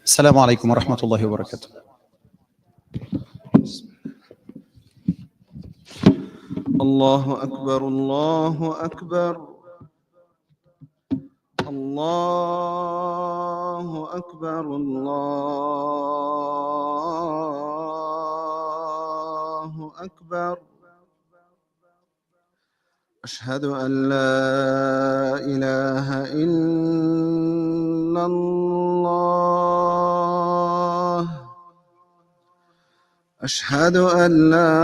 السلام عليكم ورحمة الله وبركاته. الله أكبر الله أكبر الله أكبر الله أكبر. أشهد أن لا إله إلا الله. أشهد أن لا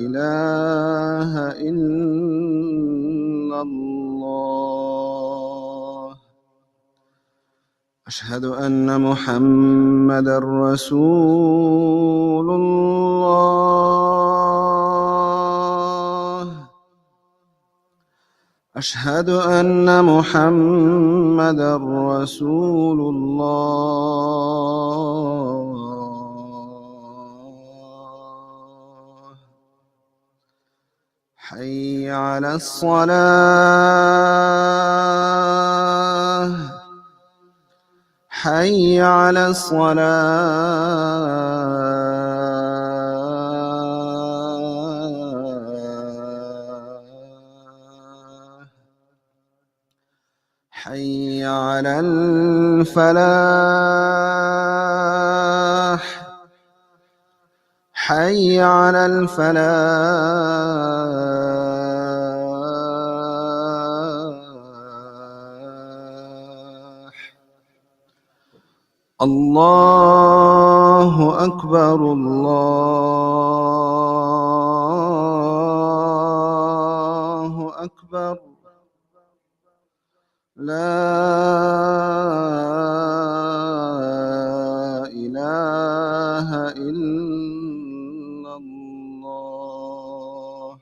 إله إلا الله. أشهد أن محمدًا رسول الله. أشهد أن محمدًا رسول الله. حي على الصلاة. حي على الصلاة. حي على الفلاح. حي على الفلاح. الله أكبر الله أكبر. لا إله إلا الله.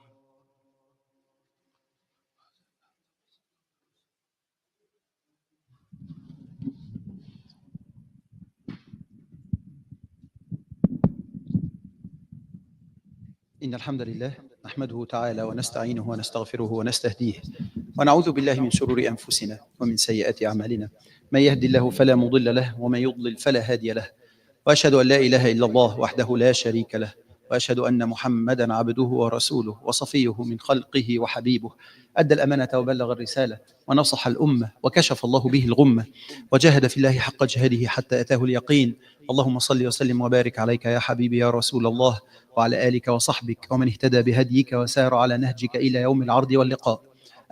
إن الحمد لله نحمده تعالى ونستعينه ونستغفره ونستهديه ونعوذ بالله من شرور أنفسنا ومن سيئات أعمالنا. من يهدي الله فلا مضل له ومن يضلل فلا هادي له. وأشهد أن لا إله إلا الله وحده لا شريك له، وأشهد أن محمدًا عبده ورسوله وصفيه من خلقه وحبيبه. أدى الأمانة وبلغ الرسالة ونصح الأمة وكشف الله به الغمة وجاهد في الله حق جهاده حتى أتاه اليقين. اللهم صل وسلم وبارك عليك يا حبيبي يا رسول الله، وعلى آلك وصحبك ومن اهتدى بهديك وسار على نهجك إلى يوم العرض واللقاء.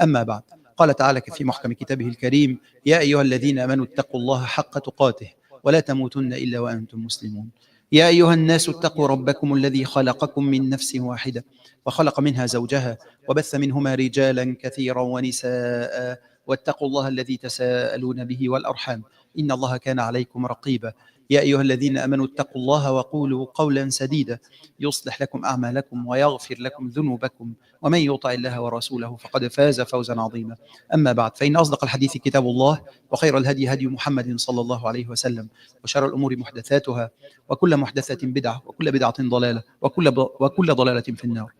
أما بعد، قال تعالى في محكم كتابه الكريم: يا أيها الذين آمنوا اتقوا الله حق تقاته ولا تموتن إلا وأنتم مسلمون. يا أيها الناس اتقوا ربكم الذي خلقكم من نفس واحدة وخلق منها زوجها وبث منهما رجالا كثيرا ونساء، واتقوا الله الذي تساءلون به والأرحام إن الله كان عليكم رقيبا. يا أيها الذين آمنوا اتقوا الله وقولوا قولا سديدا يصلح لكم أعمالكم ويغفر لكم ذنوبكم، ومن يطع الله ورسوله فقد فاز فوزا عظيما. أما بعد، فإن أصدق الحديث كتاب الله، وخير الهدي هدي محمد صلى الله عليه وسلم، وشر الأمور محدثاتها، وكل محدثة بدعة، وكل بدعة ضلالة، وكل ضلالة في النار.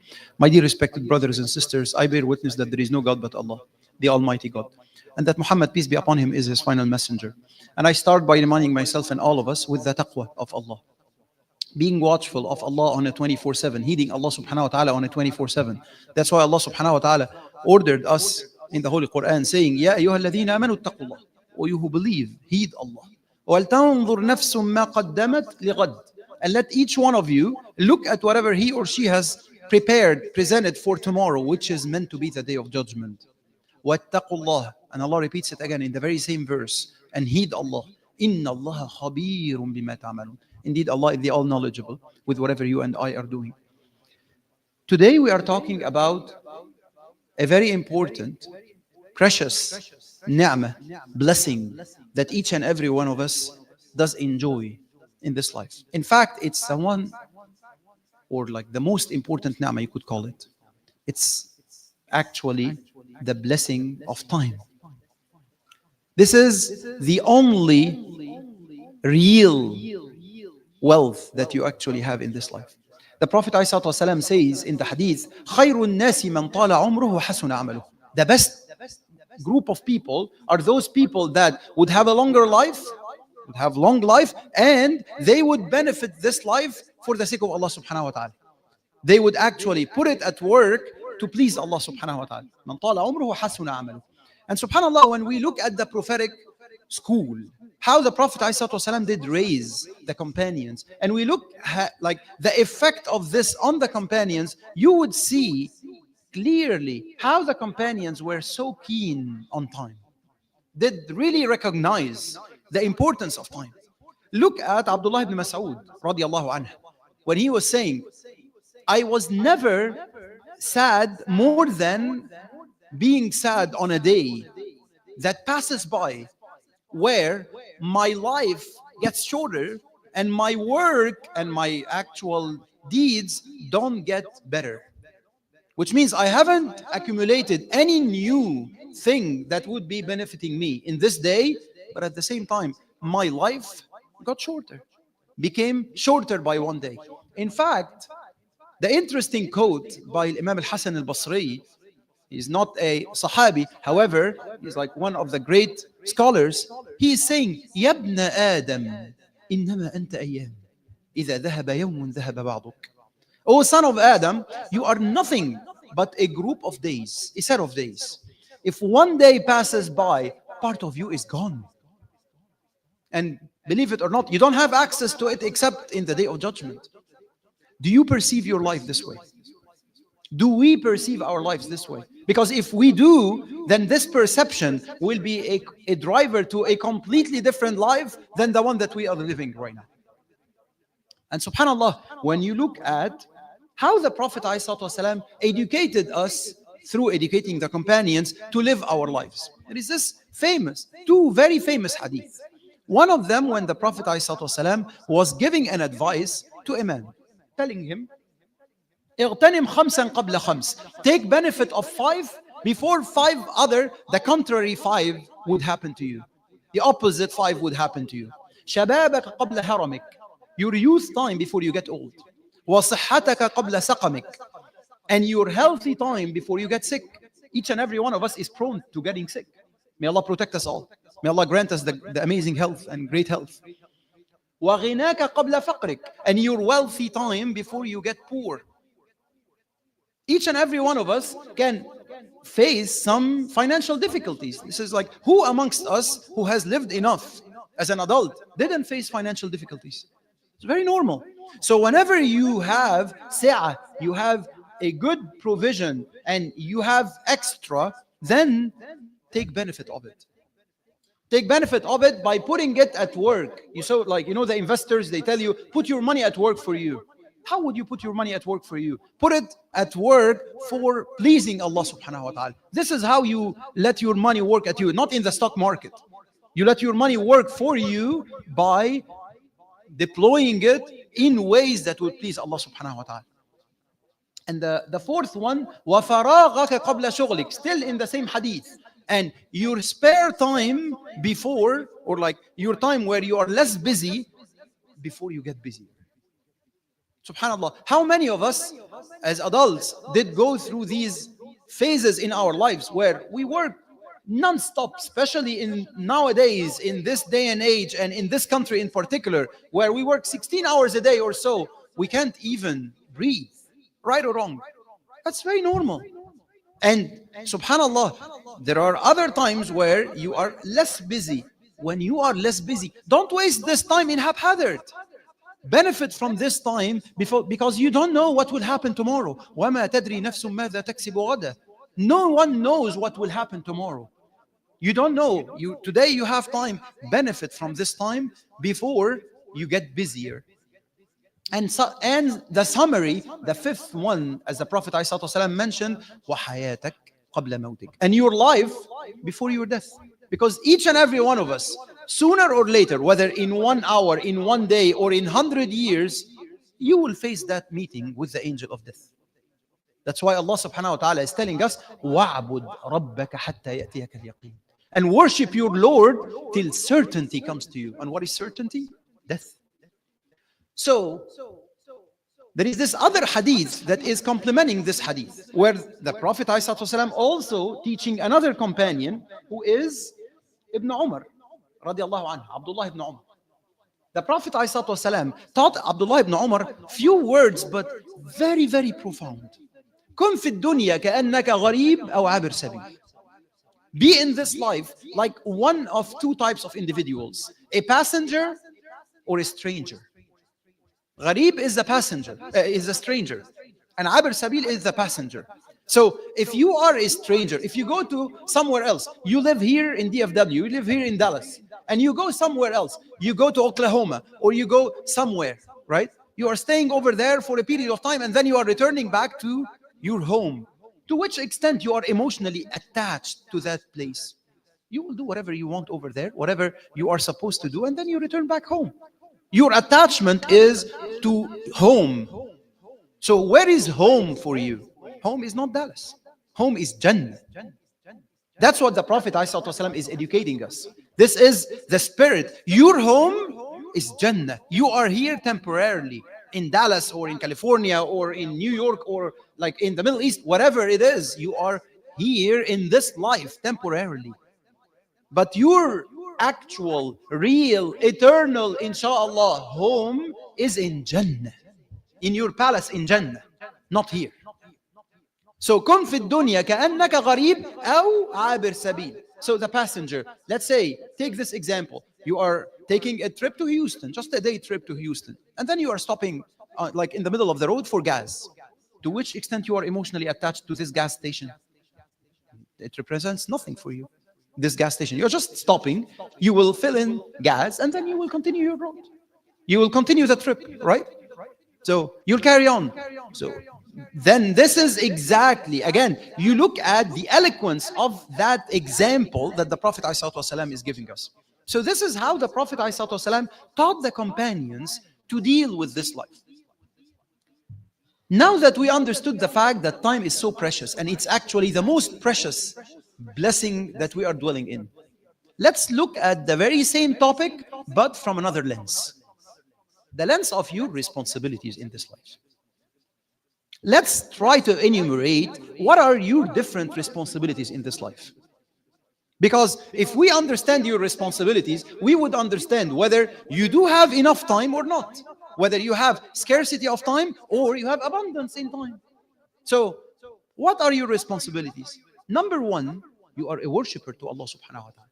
My dear respected brothers and sisters, I bear witness that there is no God but Allah, the Almighty God, and that Muhammad, peace be upon him, is his final messenger. And I start by reminding myself and all of us with the taqwa of Allah, being watchful of Allah on a 24/7, heeding Allah subhanahu wa ta'ala on a 24/7. That's why Allah subhanahu wa ta'ala ordered us in the Holy Quran saying, Ya ayyuha alladhina amanu attaqullah, O you who believe, heed Allah. وَلْتَنْظُرْ نَفْسٌ مَا قَدَّمَتْ لِغَدٍ. And let each one of you look at whatever he or she has prepared, presented for tomorrow, which is meant to be the day of judgment. وَاتَّقُوا اللَّهَ. And Allah repeats it again in the very same verse. And heed Allah. إِنَّ اللَّهَ خَبِيرٌ بِمَا تَعْمَلُونَ. Indeed, Allah is the all-knowledgeable with whatever you and I are doing. Today we are talking about a very important, precious ni'mah, blessing that each and every one of us does enjoy in this life. In fact, it's the one, or like the most important ni'mah you could call it. It's actually the blessing of time. This is the only real wealth that you actually have in this life. The Prophet ﷺ says in the hadith, خَيْرُ النَّاسِ مَنْ طَالَ عُمْرُهُ وَحَسُنَ عَمَلُهُ. The best group of people are those people that would have a longer life, would have long life, and they would benefit this life for the sake of Allah subhanahu wa ta'ala. They would actually put it at work to please Allah subhanahu wa ta'ala. مَنْ طَالَ عُمْرُهُ وَحَسُنَ عَمَلُهُ. And subhanAllah, when we look at the prophetic school, how the Prophet ﷺ did raise the companions, and we look at like the effect of this on the companions, you would see clearly how the companions were so keen on time, did really recognize the importance of time. Look at Abdullah ibn Mas'ud radiallahu anhu, when he was saying, I was never sad more than being sad on a day that passes by where my life gets shorter and my work and my actual deeds don't get better. Which means I haven't accumulated any new thing that would be benefiting me in this day, but at the same time, my life got shorter, became shorter by one day. In fact, the interesting quote by Imam al-Hasan al-Basri, he's not a Sahabi, however, he's like one of the great scholars. He is saying, يَا ابْنَ آدَمْ إِنَّمَا أَنْتَ أَيَّامٌ إِذَا ذَهَبَ يَوْمٌ ذَهَبَ بَعْضُكَ. O son of Adam, you are nothing but a group of days, a set of days. If one day passes by, part of you is gone. And believe it or not, you don't have access to it except in the day of judgment. Do you perceive your life this way? Do we perceive our lives this way? Because if we do, then this perception will be a driver to a completely different life than the one that we are living right now. And subhanAllah, when you look at how the Prophet ﷺ educated us through educating the companions to live our lives. There is this two very famous hadith. One of them, when the Prophet ﷺ was giving an advice to a man, telling him, اغتنم خمسا قبل خمس. Take benefit of 5 before 5 other, the contrary 5 would happen to you. The opposite 5 would happen to you. شبابك قبل هرمك. Your youth time before you get old. وصحتك قبل سقمك. And your healthy time before you get sick. Each and every one of us is prone to getting sick. May Allah protect us all. May Allah grant us the amazing health and great health. وغناك قبل فقرك. And your wealthy time before you get poor. Each and every one of us can face some financial difficulties. This is like, who amongst us who has lived enough as an adult didn't face financial difficulties? It's very normal. So whenever you have sa'ah, you have a good provision and you have extra, then take benefit of it. Take benefit of it by putting it at work. You saw, like, the investors, they tell you, put your money at work for you. How would you put your money at work for you? Put it at work for pleasing Allah subhanahu wa ta'ala. This is how you let your money work at you, not in the stock market. You let your money work for you by deploying it in ways that would please Allah subhanahu wa ta'ala. And the fourth one, وَفَرَاغَكَ قَبْلَ شُغْلِكَ, still in the same hadith. And your spare time before, or like your time where you are less busy, before you get busy. SubhanAllah, how many of us as adults did go through these phases in our lives where we work non-stop, especially in nowadays, in this day and age, and in this country in particular, where we work 16 hours a day or so, we can't even breathe, right or wrong. That's very normal. And subhanAllah, there are other times where you are less busy. When you are less busy, don't waste this time in haphazard. Benefit from this time because you don't know what will happen tomorrow. وَمَا تَدْرِي نَفْسٌ مَاذَا تَكْسِبُ غَدًا. No one knows what will happen tomorrow. You don't know. Today you have time. Benefit from this time before you get busier. And the summary, the fifth one, as the Prophet ﷺ mentioned, وَحَيَاتَكْ قَبْلَ مَوْتِكَ. And your life before your death. Because each and every one of us, sooner or later, whether in 1 hour, in 1 day, or in 100 years, you will face that meeting with the angel of death. That's why Allah subhanahu wa ta'ala is telling us, وَعْبُدْ رَبَّكَ حَتَّى يَأْتِيَكَ الْيَقِينَ. and worship your Lord till certainty comes to you. And what is certainty? Death. So there is this other hadith that is complementing this hadith, where the Prophet ﷺ also teaching another companion who is Ibn Umar, radiallahu anhu, Abdullah ibn Umar. The Prophet ﷺ taught Abdullah ibn Umar few words, but very, very profound. كن في الدنيا كأنك غريب أو عابر سبيل. Be in this life like one of two types of individuals, a passenger or a stranger. Gharib is the passenger, is a stranger, and Abir Sabil is the passenger. So if you are a stranger, if you go to somewhere else, you live here in DFW, you live here in Dallas, and you go somewhere else, you go to Oklahoma, or you go somewhere, right? You are staying over there for a period of time, and then you are returning back to your home. To which extent you are emotionally attached to that place? You will do whatever you want over there, whatever you are supposed to do, and then you return back home. Your attachment is to home. So where is home for you? Home is not Dallas. Home is Jannah. That's what the Prophet ﷺ is educating us. This is the spirit. Your home is Jannah. You are here temporarily in Dallas or in California or in New York or like in the Middle East, whatever it is, you are here in this life temporarily. But your actual, real, eternal, inshallah, home is in Jannah. In your palace in Jannah, not here. So, كن في الدنيا كأنك غريب أو عابر سبيل. So the passenger, let's say, take this example. You are taking a trip to Houston, just a day trip to Houston. And then you are stopping like in the middle of the road for gas. To which extent you are emotionally attached to this gas station? It represents nothing for you. This gas station, you're just stopping, you will fill in gas, and then you will continue your road. You will continue the trip, right? So you'll carry on. So then this is exactly, again, you look at the eloquence of that example that the Prophet ﷺ is giving us. So this is how the Prophet ﷺ taught the companions to deal with this life. Now that we understood the fact that time is so precious, and it's actually the most precious blessing that we are dwelling in, let's look at the very same topic, but from another lens. The lens of your responsibilities in this life. Let's try to enumerate what are your different responsibilities in this life. Because if we understand your responsibilities, we would understand whether you do have enough time or not, whether you have scarcity of time or you have abundance in time. So, what are your responsibilities? Number one, you are a worshipper to Allah subhanahu wa ta'ala.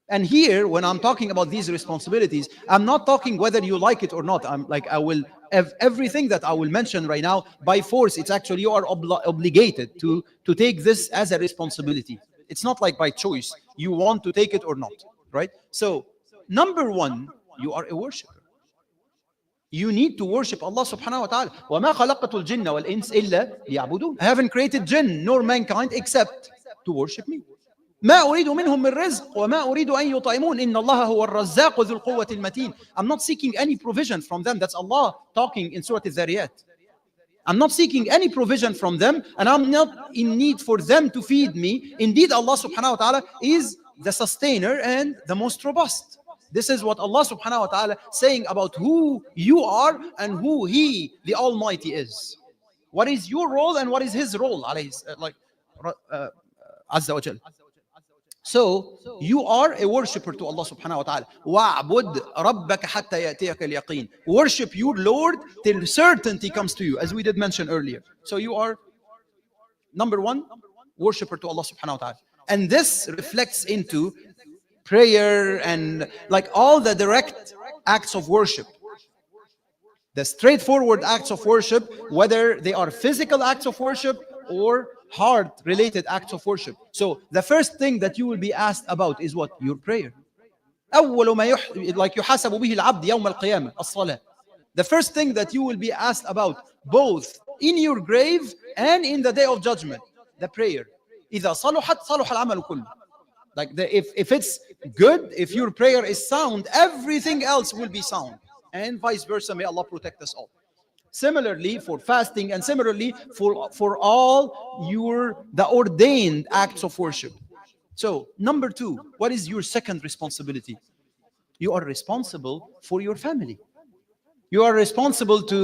And here, when I'm talking about these responsibilities, I'm not talking whether you like it or not. I'm like, I will have everything that I will mention right now by force. It's actually you are obligated to take this as a responsibility. It's not like by choice. You want to take it or not, right? So, number one, you are a worshipper. You need to worship Allah subhanahu wa ta'ala. وَمَا خَلَقَتُ الْجِنَّ وَالْإِنسِ إِلَّا لِيَعْبُدُونَ. I haven't created jinn nor mankind except to worship me. ما أريد منهم من رزق وما أريد أن يطعمون إن الله هو الرزاق ذو القوة المتين. I'm not seeking any provision from them. That's Allah talking in Surah Al-Dhariyat. I'm not seeking any provision from them, and I'm not in need for them to feed me. Indeed, Allah subhanahu wa ta'ala is the sustainer and the most robust. This is what Allah subhanahu wa ta'ala saying about who you are and who He, the Almighty, is. What is your role and what is His role? Azza wa Jal. So, you are a worshipper to Allah subhanahu wa ta'ala. وَاعْبُدْ رَبَّكَ حَتَّى يَأْتِيَكَ الْيَقِينَ. Worship your Lord till certainty comes to you, as we did mention earlier. So you are, number one, worshipper to Allah subhanahu wa ta'ala. And this reflects into prayer and like all the direct acts of worship. The straightforward acts of worship, whether they are physical acts of worship or heart-related acts of worship. So the first thing that you will be asked about is what? Your prayer. أول ما like يحاسب به العبد يوم القيامة الصلاة. The first thing that you will be asked about, both in your grave and in the day of judgment, the prayer. إذا صلحت صلح العمل كله. Like if it's good, if your prayer is sound, everything else will be sound, and vice versa. May Allah protect us all. Similarly for fasting, and similarly for all the ordained acts of worship. So, number two, what is your second responsibility? You are responsible for your family. You are responsible to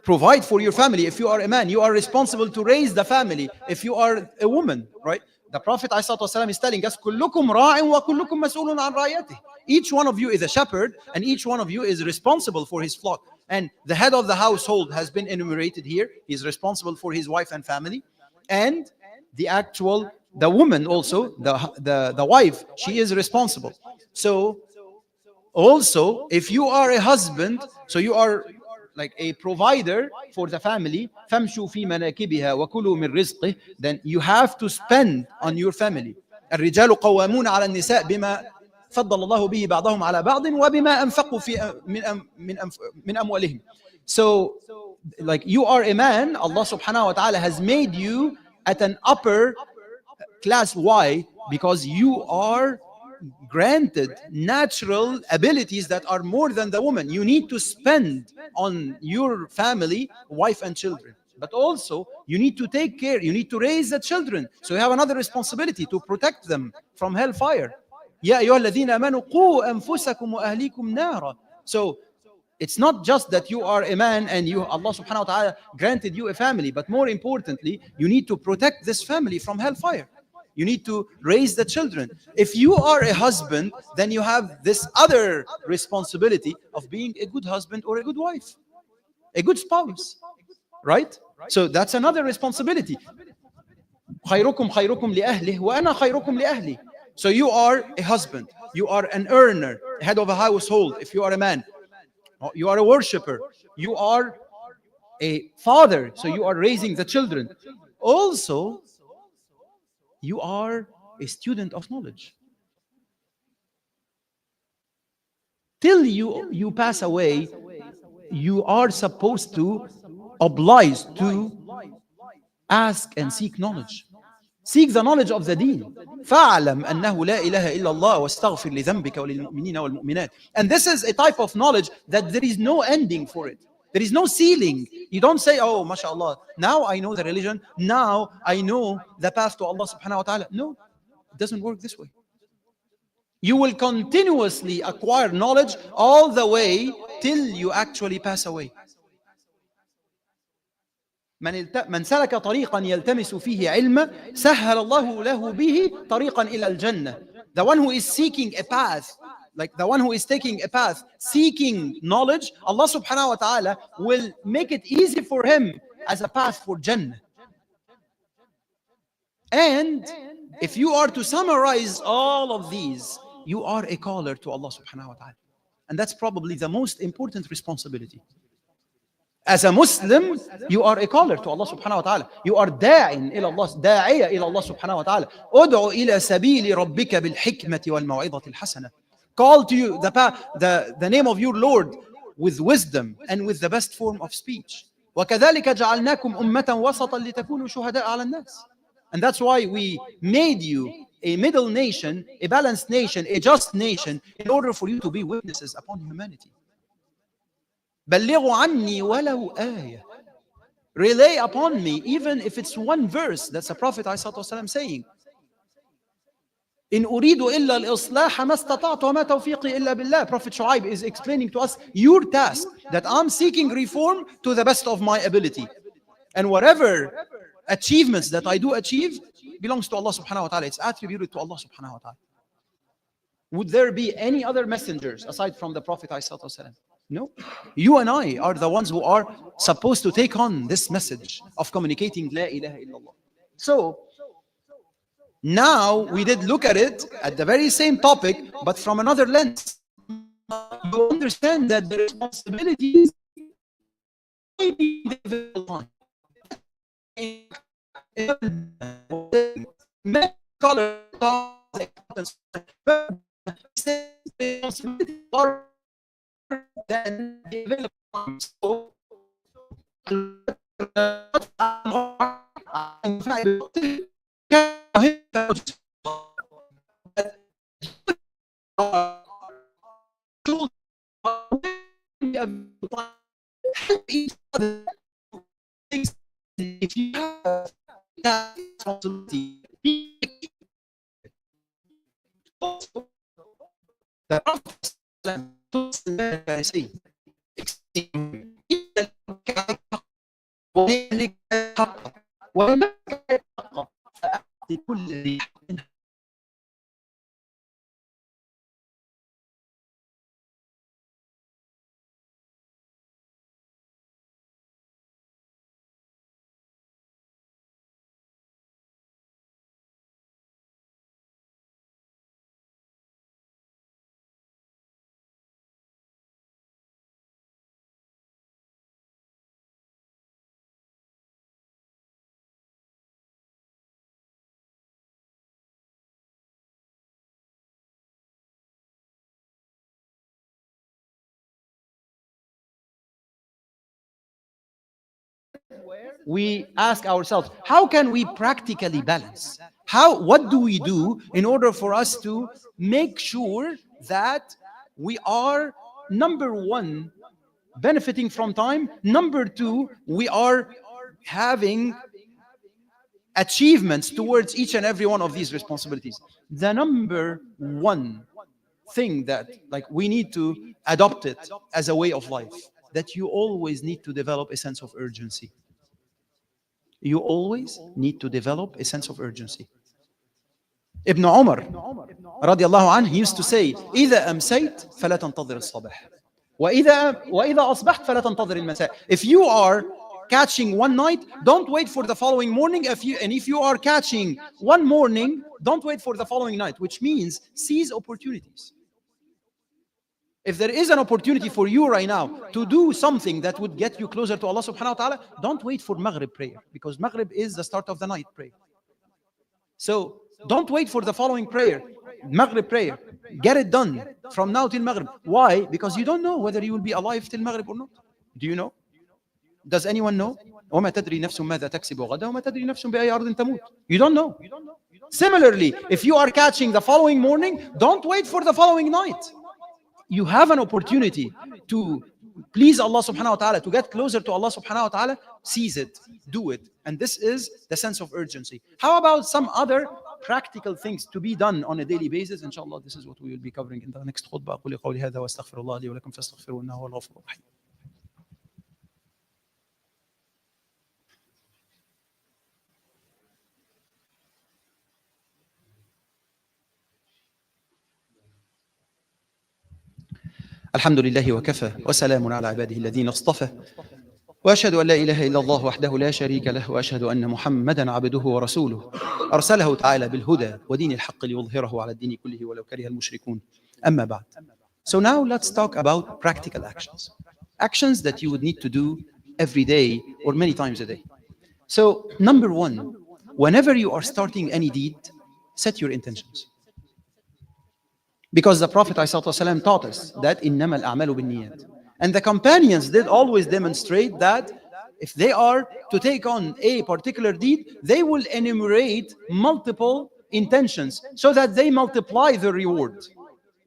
provide for your family. If you are a man, you are responsible to raise the family. If you are a woman, right? The Prophet ﷺ is telling us, كلكم راع وكلكم مسؤول عن رعيته. Each one of you is a shepherd, and each one of you is responsible for his flock. And the head of the household has been enumerated here. He is responsible for his wife and family. And the woman also, the wife, she is responsible. So also, if you are a husband, so you are like a provider for the family, فَامْشُوا فِي مَنَاكِبِهَا وَكُلُوا مِنْ رِزْقِهِ, then you have to spend on your family. الرجال قوامون على النساء بما فضل الله به بعضهم على بعض وبما أنفقوا في من أموالهم. So, like you are a man, Allah subhanahu wa ta'ala has made you at an upper class. Why? Because you are granted natural abilities that are more than the woman. You need to spend on your family, wife and children. But also, you need to take care, you need to raise the children. So you have another responsibility to protect them from hellfire. يا أيها الذين آمنوا قوا أنفسكم وأهليكم نارا. So it's not just that you are a man and Allah subhanahu wa ta'ala granted you a family, but more importantly, you need to protect this family from hellfire. You need to raise the children. If you are a husband, then you have this other responsibility of being a good husband or a good wife, a good spouse, right? So that's another responsibility. خيركم خيركم لأهله وأنا خيركم لأهلي. So you are a husband, you are an earner, head of a household. If you are a man, you are a worshipper, you are a father, so you are raising the children. Also, you are a student of knowledge. Till you pass away, you are supposed to oblige to ask and seek knowledge. Seek the knowledge of the deen. فَاعْلَمْ أَنَّهُ لَا إِلَهَ إِلَّا اللَّهُ وَاسْتَغْفِرْ لِذَنْبِكَ وَلِلْمُؤْمِنِينَ وَالْمُؤْمِنَاتِ. And this is a type of knowledge that there is no ending for it. There is no ceiling. You don't say, oh, mashallah, now I know the religion, now I know the path to Allah subhanahu wa ta'ala. No, it doesn't work this way. You will continuously acquire knowledge all the way till you actually pass away. من سلك طريقا يلتمس فيه علما سهل الله له به طريقا إلى الجنة. The one who is seeking a path, like the one who is taking a path, seeking knowledge, Allah subhanahu wa ta'ala will make it easy for him as a path for Jannah. And if you are to summarize all of these, you are a caller to Allah subhanahu wa ta'ala. And that's probably the most important responsibility. As a Muslim, you are a caller to Allah subhanahu wa ta'ala. You are داعٍ إلى الله, داعية إلى الله سبحانه وتعالى. ادعو إلى سبيل ربك بالحكمة والموعظة الحسنة. Call to you the name of your Lord with wisdom and with the best form of speech. وكذلك جعلناكم أمة وسطا لتكونوا شهداء على الناس. And that's why we made you a middle nation, a balanced nation, a just nation, in order for you to be witnesses upon humanity. بلغوا عني ولو آية. Relay upon me, even if it's one verse. That's the Prophet ﷺ saying. إن أريد إلا الإصلاح ما استطعت وما توفيقي إلا بالله. Prophet Shu'aib is explaining to us your task, that I'm seeking reform to the best of my ability. And whatever achievements that I do achieve belongs to Allah subhanahu wa ta'ala. It's attributed to Allah subhanahu wa ta'ala. Would there be any other messengers aside from the Prophet ﷺ? No. You and I are the ones who are supposed to take on this message of communicating La ilaha illallah. So, now we did look at it at the very same topic, but from another lens. You understand that the responsibilities may be difficult. Then develop. So, if you have that responsibility, The Prophet say, we ask ourselves, how can we practically balance? What do we do in order for us to make sure that we are, number one, benefiting from time, number two, we are having achievements towards each and every one of these responsibilities? The number one thing that we need to adopt it as a way of life, that you always need to develop a sense of urgency. You always need to develop a sense of urgency. Ibn Umar radiallahu anhu, he used to say, إذا أمسيت فلا تنتظر الصباح وإذا أصبحت فلا تنتظر المساء. If you are catching one night, don't wait for the following morning. If you are catching one morning, don't wait for the following night, which means seize opportunities. If there is an opportunity for you right now to do something that would get you closer to Allah subhanahu wa ta'ala, don't wait for Maghrib prayer, because Maghrib is the start of the night prayer. So don't wait for the following prayer, Maghrib prayer. Get it done from now till Maghrib. Why? Because you don't know whether you will be alive till Maghrib or not. Do you know? Does anyone know? وَمَا تَدْرِي نَفْسٌ مَاذَا تَكْسِبُ غَدًا وَمَا تَدْرِي نَفْسٌ بِأَيِّ أَرْضٍ تَمُوتُ. You don't know. Similarly, if you are catching the following morning, don't wait for the following night. You have an opportunity to please Allah subhanahu wa ta'ala, to get closer to Allah subhanahu wa ta'ala, seize it, do it. And this is the sense of urgency. How about some other practical things to be done on a daily basis? Inshallah, this is what we will be covering in the next khutbah. أقول قولي هذا وأستغفر الله لي ولكم فاستغفروه إنه هو الغفور الرحيم. الحمد لله وكفى وسلام على عباده الذين اصطفى وأشهد أن لا إله إلا الله وحده لا شريك له وأشهد أن محمدا عبده ورسوله أرسله تعالى بالهدى ودين الحق ليظهره على الدين كله ولو كره المشركون. أما بعد. So now let's talk about practical actions. Actions that you would need to do every day or many times a day. So number one, whenever you are starting any deed, set your intentions. Because the Prophet ﷺ taught us that إِنَّمَا الْأَعْمَالُ بِالنِّيَّاتِ. And the companions did always demonstrate that if they are to take on a particular deed, they will enumerate multiple intentions so that they multiply the reward.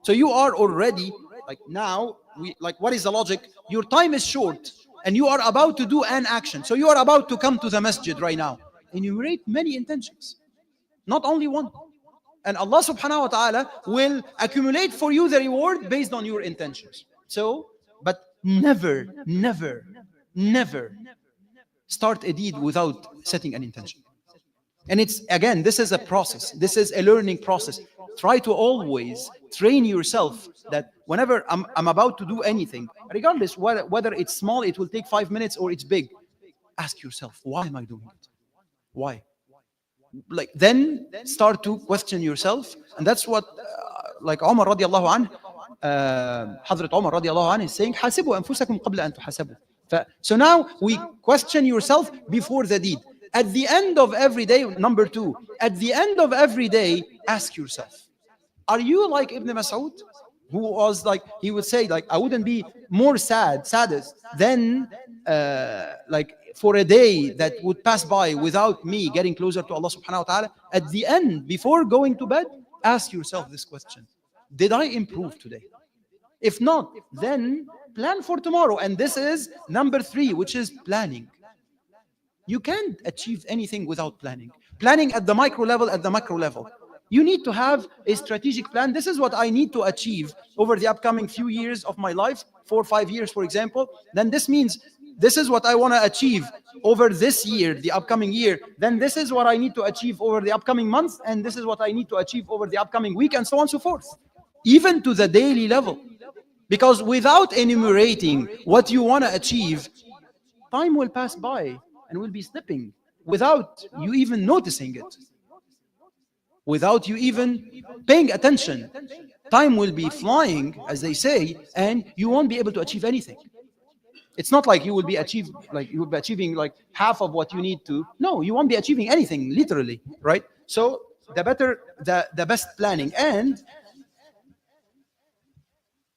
So you are already, what is the logic? Your time is short and you are about to do an action. So you are about to come to the masjid right now. Enumerate many intentions, not only one. And Allah subhanahu wa ta'ala will accumulate for you the reward based on your intentions. So, but never start a deed without setting an intention. And it's, again, this is a process. This is a learning process. Try to always train yourself that whenever I'm about to do anything, regardless whether it's small, it will take 5 minutes, or it's big, ask yourself, why am I doing it? Why? Then start to question yourself. And that's what Umar radiallahu anhu, Hazrat Umar radiallahu anhu is saying, حاسبوا أنفسكم قبل أن تحاسبوا. So now we question yourself before the deed. At the end of every day, number two, at the end of every day, ask yourself, are you like Ibn Mas'ud, who was he would say, I wouldn't be more saddest than for a day that would pass by without me getting closer to Allah subhanahu wa ta'ala. At the end, before going to bed, ask yourself this question: did I improve today? If not, then plan for tomorrow. And this is number three, which is planning. You can't achieve anything without planning. Planning at the micro level, at the macro level. You need to have a strategic plan. This is what I need to achieve over the upcoming few years of my life, 4 or 5 years, for example. Then this means this is what I want to achieve over this year, the upcoming year. Then this is what I need to achieve over the upcoming month, and this is what I need to achieve over the upcoming week, and so on and so forth. Even to the daily level. Because without enumerating what you want to achieve, time will pass by and will be slipping without you even noticing it. Without you even paying attention. Time will be flying, as they say, and you won't be able to achieve anything. It's not like you will be achieving like half of what you need to. No, you won't be achieving anything, literally, right? So the best planning. And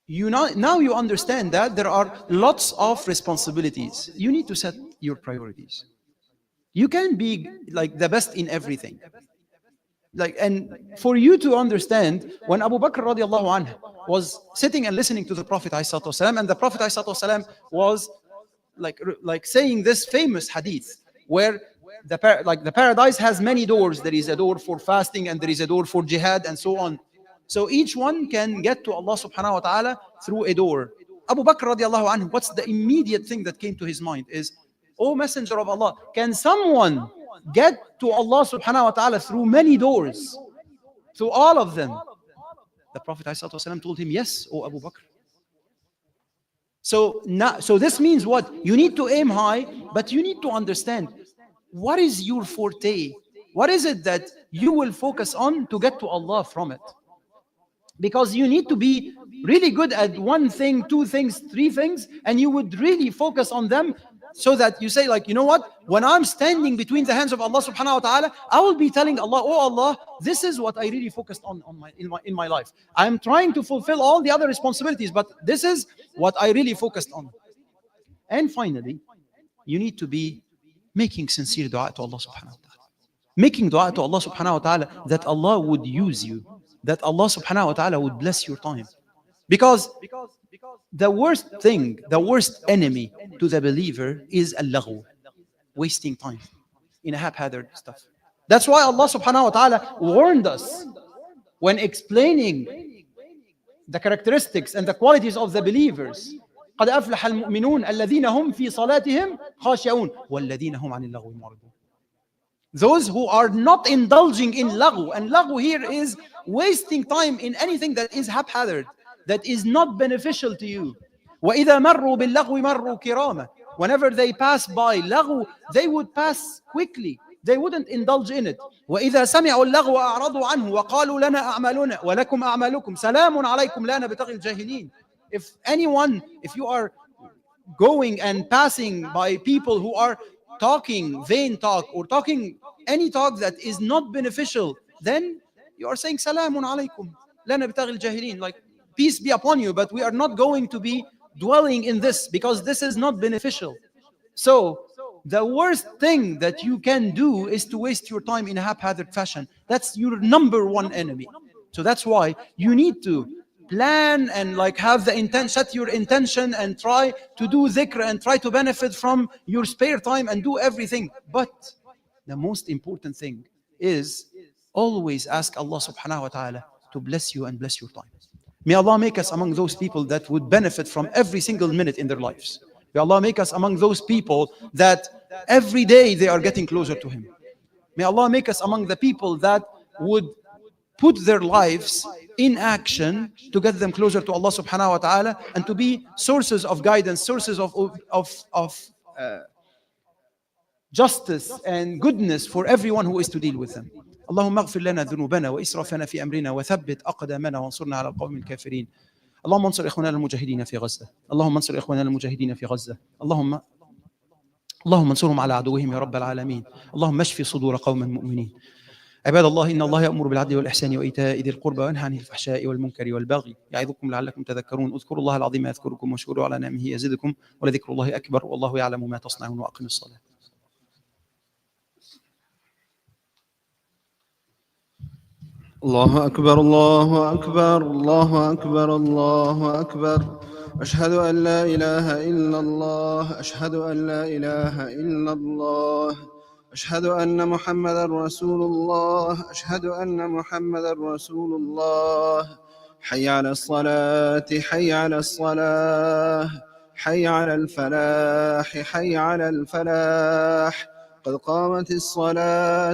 now you understand that there are lots of responsibilities. You need to set your priorities. You can't be like the best in everything. And for you to understand, when Abu Bakr radiallahu anhu was sitting and listening to the Prophet ﷺ, and the Prophet ﷺ was like saying this famous hadith where the paradise has many doors. There is a door for fasting, and there is a door for jihad, and so on. So each one can get to Allah subhanahu wa ta'ala through a door. Abu Bakr radiallahu anhu, what's the immediate thing that came to his mind is, O Messenger of Allah, can someone get to Allah subhanahu wa ta'ala through many doors, through all of them? The Prophet ﷺ told him, yes, O Abu Bakr. So this means what? You need to aim high, but you need to understand what is your forte. What is it that you will focus on to get to Allah from it? Because you need to be really good at one thing, two things, three things, and you would really focus on them. So that you say, like, you know what? When I'm standing between the hands of Allah subhanahu wa ta'ala, I will be telling Allah, oh Allah, this is what I really focused on in my life. I'm trying to fulfill all the other responsibilities, but this is what I really focused on. And finally, you need to be making sincere dua to Allah subhanahu wa ta'ala. Making dua to Allah subhanahu wa ta'ala that Allah would use you, that Allah subhanahu wa ta'ala would bless your time. Because the worst thing, the worst enemy to the believer is al-laghu, wasting time in a haphazard stuff. That's why Allah subhanahu wa ta'ala warned us when explaining the characteristics and the qualities of the believers. قَدْ أَفْلَحَ الْمُؤْمِنُونَ الَّذِينَ هُمْ فِي صَلَاتِهِمْ خَاشِعُونَ وَالَّذِينَ هُمْ عَنِ اللَّغْوِ مُعْرِضُونَ. Those who are not indulging in laghu, and laghu here is wasting time in anything that is haphazard, that is not beneficial to you. وَإِذَا مَرُّوا بِاللَّغْوِ مَرُّوا كِرَامًا. Whenever they pass by laghu, they would pass quickly. They wouldn't indulge in it. وَإِذَا سَمِعُوا اللَّغْوَ أَعْرَضُوا عَنْهُ وَقَالُوا لَنَا أَعْمَالُنَا وَلَكُمْ أَعْمَالُكُمْ سَلَامٌ عَلَيْكُمْ لَا نَبْتَغِي الْجَاهِلِينَ. If you are going and passing by people who are talking vain talk or talking any talk that is not beneficial, then you are saying Salamun alaykum la nabtaghi al-jahilin, like peace be upon you, but we are not going to be dwelling in this because this is not beneficial. So the worst thing that you can do is to waste your time in a haphazard fashion. That's your number one enemy. So that's why you need to plan and like have the intent, set your intention and try to do dhikr and try to benefit from your spare time and do everything. But the most important thing is always ask Allah subhanahu wa ta'ala to bless you and bless your time. May Allah make us among those people that would benefit from every single minute in their lives. May Allah make us among those people that every day they are getting closer to Him. May Allah make us among the people that would put their lives in action to get them closer to Allah subhanahu wa ta'ala and to be sources of guidance, sources of justice and goodness for everyone who is to deal with them. اللهم اغفر لنا ذنوبنا وإسرافنا في أمرنا وثبت أقدامنا وانصرنا على القوم الكافرين. اللهم انصر إخواننا المجاهدين في غزة. اللهم انصر إخواننا المجاهدين في غزة. اللهم انصرهم على عدوهم يا رب العالمين. اللهم اشف صدور قوم مؤمنين. عباد الله إن الله يأمر بالعدل والإحسان وإيتاء ذي القربى وينهى عن الفحشاء والمنكر والبغي يعظكم لعلكم تذكرون. اذكروا الله العظيم يذكركم واشكروا على نعمه يزدكم ولذكر الله أكبر والله يعلم ما تصنعون وأقم الصلاة. الله أكبر الله أكبر الله أكبر الله أكبر. أشهد أن لا إله إلا الله أشهد أن لا إله إلا الله أشهد أن محمدا رسول الله. أشهد أن محمدا رسول الله. حي على الصلاة، حي على الصلاة، حي على الفلاح، حي على الفلاح. قد قامت الصلاة.